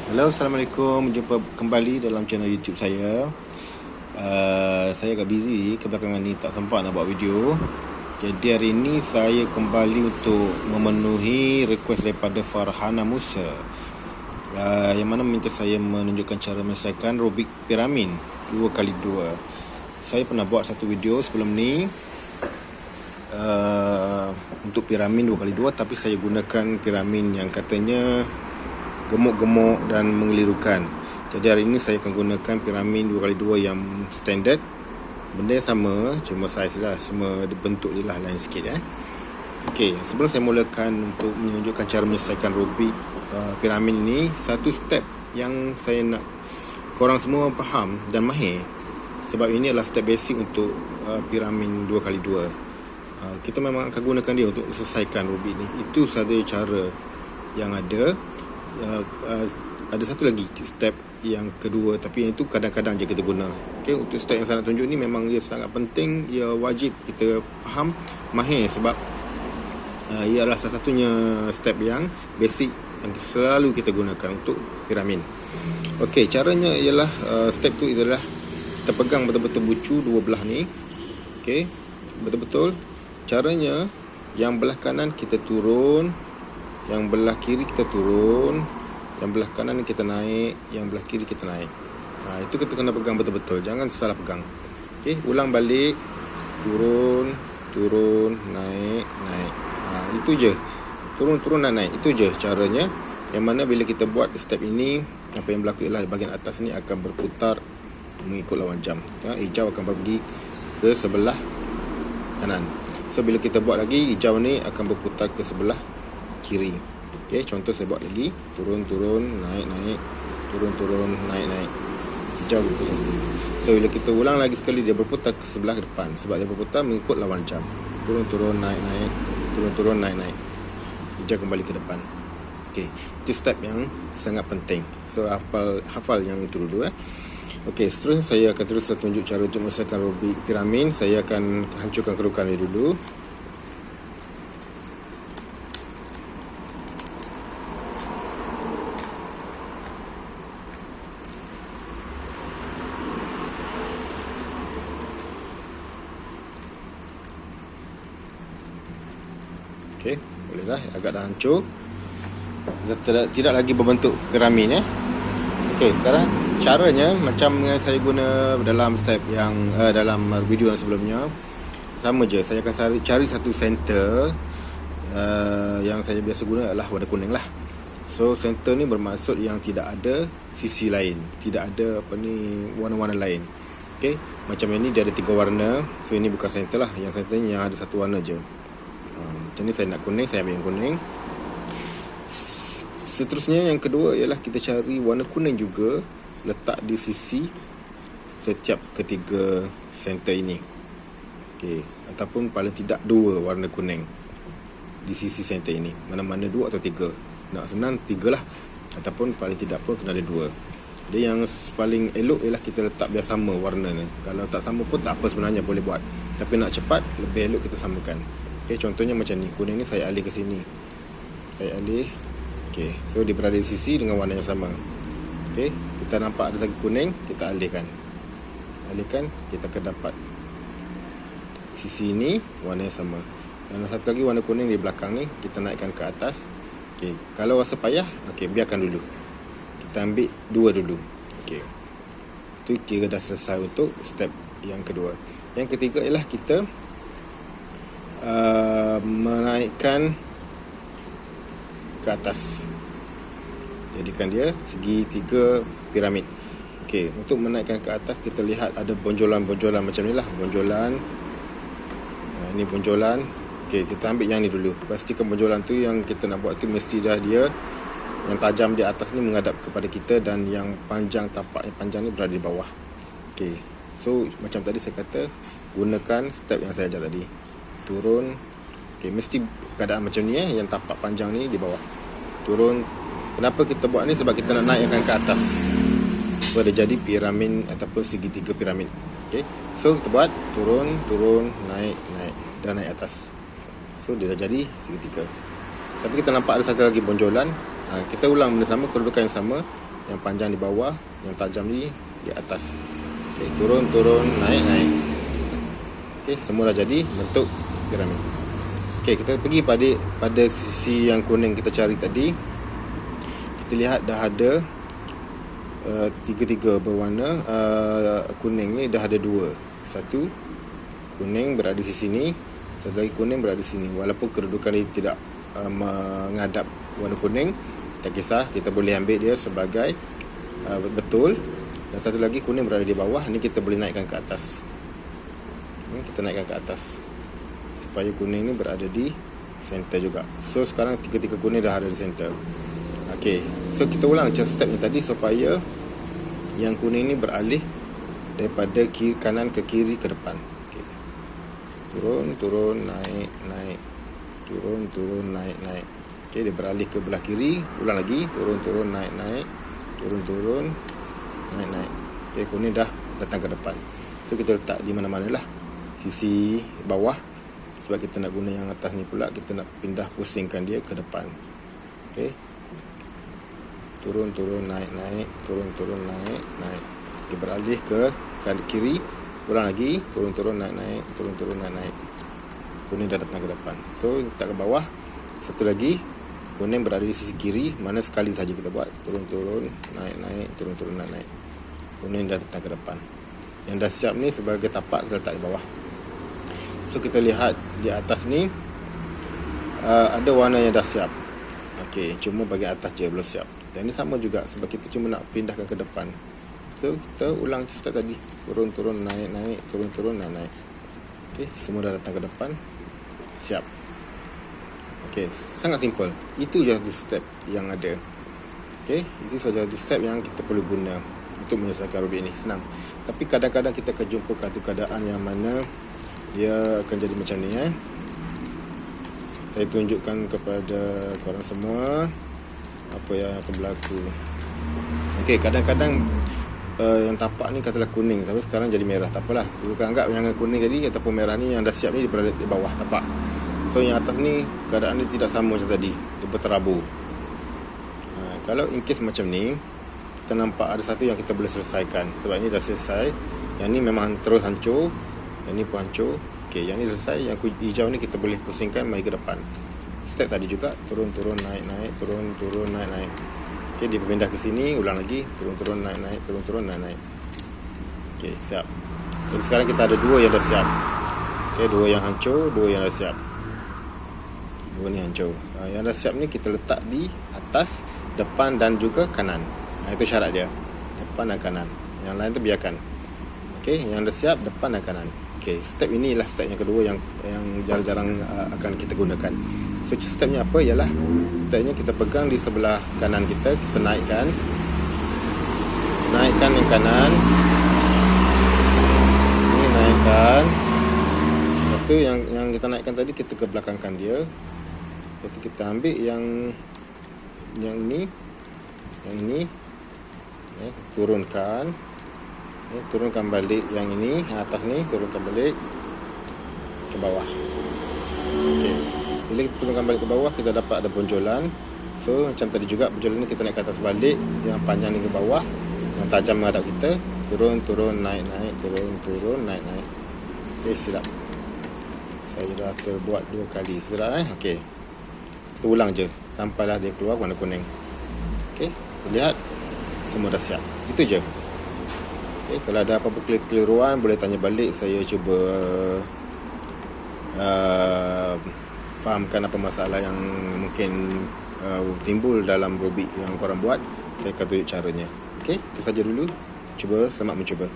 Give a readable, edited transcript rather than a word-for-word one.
Halo, Assalamualaikum. Jumpa kembali dalam channel YouTube saya. Saya agak busy kebelakangan ni, tak sempat nak buat video. Jadi hari ini saya kembali untuk memenuhi request daripada Farhana Musa, yang mana minta saya menunjukkan cara menyelesaikan Rubik Piramin 2x2. Saya pernah buat satu video sebelum ni untuk piramin 2x2, tapi saya gunakan piramin yang katanya gemuk-gemuk dan mengelirukan. Jadi hari ini saya akan gunakan piramin 2x2 yang standard. Benda yang sama, cuma saiz lah, cuma bentuk je lah lain sikit Okey, sebelum saya mulakan untuk menunjukkan cara menyelesaikan Rubik piramin ini, satu step yang saya nak korang semua faham dan mahir, sebab ini adalah step basic untuk piramin 2x2. Kita memang akan gunakan dia untuk selesaikan Rubik ni. Itu sahaja cara yang ada. Ada satu lagi step yang kedua, tapi yang itu kadang-kadang je kita guna. Okay, untuk step yang saya nak tunjuk ni memang dia sangat penting, ia wajib kita faham, mahir, sebab ia adalah salah satunya step yang basic yang selalu kita gunakan untuk piramin. Okey, caranya ialah step tu adalah kita pegang betul-betul bucu dua belah ni. Okey, betul-betul. Caranya yang belah kanan kita turun, yang belah kiri kita turun, yang belah kanan kita naik, yang belah kiri kita naik. Itu kita kena pegang betul-betul, jangan salah pegang. Okey, ulang balik, turun, turun, naik, naik. Itu je. Turun, turun dan naik. Itu je caranya. Yang mana bila kita buat step ini, apa yang berlaku ialah bahagian atas ni akan berputar mengikut lawan jam. Hijau akan pergi ke sebelah kanan. So bila kita buat lagi, hijau ni akan berputar ke sebelah kiri. Okey, contoh saya buat lagi, turun turun, naik naik, turun turun, naik naik. Hijau turun. So bila kita ulang lagi sekali, dia berputar ke sebelah depan, sebab dia berputar mengikut lawan jam. Turun turun, naik naik, turun turun, naik naik. Hijau kembali ke depan. Okey, itu step yang sangat penting. So hafal yang itu dulu Okey, seterusnya saya akan terus tunjuk cara untuk menyelesaikan Rubik piramin. Saya akan hancurkan kerukan ini dulu. Okey, bolehlah, agak dah hancur. Tidak lagi berbentuk piramin Okey, sekarang caranya macam yang saya guna dalam step yang dalam video yang sebelumnya, sama je. Saya akan cari satu center. Yang saya biasa guna adalah warna kuning lah. So center ni bermaksud yang tidak ada sisi lain, tidak ada warna-warna lain. Okey, macam ini dia ada 3 warna. So ini bukan center lah, yang center ni yang ada satu warna je. Macam ni saya nak kuning, saya ambil yang kuning. Seterusnya yang kedua ialah kita cari warna kuning juga, letak di sisi setiap ketiga center ini. Okey, ataupun paling tidak 2 warna kuning di sisi center ini. Mana-mana 2 atau 3. Nak senang 3 lah, ataupun paling tidak pun kena ada 2. Jadi yang paling elok ialah kita letak biar sama warna ni. Kalau tak sama pun tak apa sebenarnya, boleh buat. Tapi nak cepat, lebih elok kita samakan. Okey, contohnya macam ni. Kuning ni saya alih ke sini. Saya alih. Okey, so dia berada di sisi dengan warna yang sama. Okey, kita nampak ada lagi kuning, kita alihkan. Alihkan, kita akan dapat sisi ini warna yang sama. Dan satu lagi warna kuning di belakang ni, kita naikkan ke atas. Okey, kalau rasa payah, okey, biarkan dulu. Kita ambil 2 dulu. Okey, itu kira dah selesai untuk step yang kedua. Yang ketiga ialah kita menaikkan ke atas, jadikan dia segitiga piramid. Okey, untuk menaikkan ke atas, kita lihat ada bonjolan-bonjolan macam ni lah. Bonjolan, ini bonjolan. Okey, kita ambil yang ni dulu. Pastikan bonjolan tu yang kita nak buat tu mesti dah dia yang tajam di atas ni menghadap kepada kita, dan yang panjang, tapak yang panjang ni berada di bawah. Okey, so macam tadi saya kata, gunakan step yang saya ajar tadi. Turun. Okey, mesti keadaan macam ni yang tapak panjang ni di bawah. Turun. Kenapa kita buat ni? Sebab kita nak naikkan ke atas. So dia jadi piramin ataupun segitiga piramid. Okey, so kita buat turun, turun, naik, naik dan naik atas. So dia dah jadi segitiga. Tapi kita nampak ada satu lagi bonjolan. Kita ulang benda sama, kedudukan yang sama. Yang panjang di bawah, yang tajam di atas. Okay, turun, naik. Okay, semua dah jadi bentuk piramid. Okay, kita pergi pada sisi yang kuning kita cari tadi. Kita lihat dah ada tiga berwarna kuning ni dah ada dua. Satu kuning berada di sisi ni, satu lagi kuning berada di sini. Walaupun kedudukan dia tidak menghadap warna kuning, tak kisah, kita boleh ambil dia sebagai betul. Dan satu lagi kuning berada di bawah, ni kita boleh naikkan ke atas. Kita naikkan ke atas supaya kuning ni berada di center juga. So sekarang tiga kuning dah ada di center. Okay, so kita ulang step ni tadi supaya yang kuning ni beralih daripada kanan ke kiri ke depan. Okay. Turun, naik. Turun, naik. Okay, dia beralih ke belah kiri. Ulang lagi, turun, naik. Turun, naik. Okay, kuning dah datang ke depan. So kita letak di mana-mana lah, sisi bawah. Sebab kita nak guna yang atas ni pula, kita nak pindah pusingkan dia ke depan. Okay, turun, naik. Turun, naik. Dia beralih ke kiri. Ulang lagi, turun, naik. Turun, naik. Kuning dah datang ke depan. So letak ke bawah. Satu lagi, kuning berada di sisi kiri. Mana sekali saja kita buat. Turun, naik. Turun, naik. Kuning dah datang ke depan. Yang dah siap ni sebagai tapak, kita letak di bawah. So kita lihat di atas ni ada warna yang dah siap. Okey, cuma bahagian atas je belum siap. Dan ini sama juga sebab kita cuma nak pindahkan ke depan. So kita ulang step tadi. Turun, naik. Turun, naik. Okey, semua dah datang ke depan. Siap. Okey, sangat simple. Itu je satu step yang ada. Okey, itu saja satu step yang kita perlu guna untuk menyelesaikan Rubik ni. Senang. Tapi kadang-kadang kita akan jumpa satu keadaan yang mana dia akan jadi macam ni. Saya tunjukkan kepada korang semua apa yang akan berlaku. Okey, kadang-kadang yang tapak ni katalah kuning, tapi sekarang jadi merah. Tak apalah, kita anggap yang kuning tadi ataupun merah ni yang dah siap ni dia berada di bawah tapak. So yang atas ni keadaan ni tidak sama macam tadi, dia berterabur. Kalau in case macam ni, kita nampak ada satu yang kita boleh selesaikan. Sebab ini dah selesai. Yang ni memang terus hancur, yang ni pun hancur. Okey, yang ni selesai. Yang hijau ni kita boleh pusingkan mai ke depan. Step tadi juga, turun, naik. Turun, naik. Okey, dia berpindah ke sini, ulang lagi, turun, naik. Turun, naik. Okey, siap. Jadi sekarang kita ada dua yang dah siap. Okey, dua yang hancur, dua yang dah siap. Dua ni hancur. Yang dah siap ni kita letak di atas, depan dan juga kanan. Itu syarat dia. Depan dan kanan. Yang lain tu biarkan. Okey, yang dah siap depan dan kanan. Okey, step inilah step yang kedua yang jarang-jarang akan kita gunakan. So stepnya apa? Ialah stepnya kita pegang di sebelah kanan kita naikkan yang kanan. Ini naikkan. Itu yang kita naikkan tadi, kita ke belakangkan dia. Lepas kita ambil yang ini, turunkan. Turunkan balik yang ini, atas ni turunkan balik ke bawah. Okey. Bila kita turunkan balik ke bawah, kita dapat ada bonjolan. So macam tadi juga, bonjolan ni kita naik ke atas balik, yang panjang ni ke bawah, yang tajam menghadap kita. Turun, naik. Turun, naik. Okey, silap. Saya dah terbuat 2 kali. Silap Okey. Kita ulang je sampailah dia keluar warna kuning. Okey, lihat semua dah siap. Itu je. Okay, kalau ada apa-apa keliruan boleh tanya balik. Saya cuba fahamkan apa masalah yang mungkin timbul dalam Rubik yang korang buat. Saya akan tunjuk caranya. Okey, itu saja dulu. Selamat mencuba.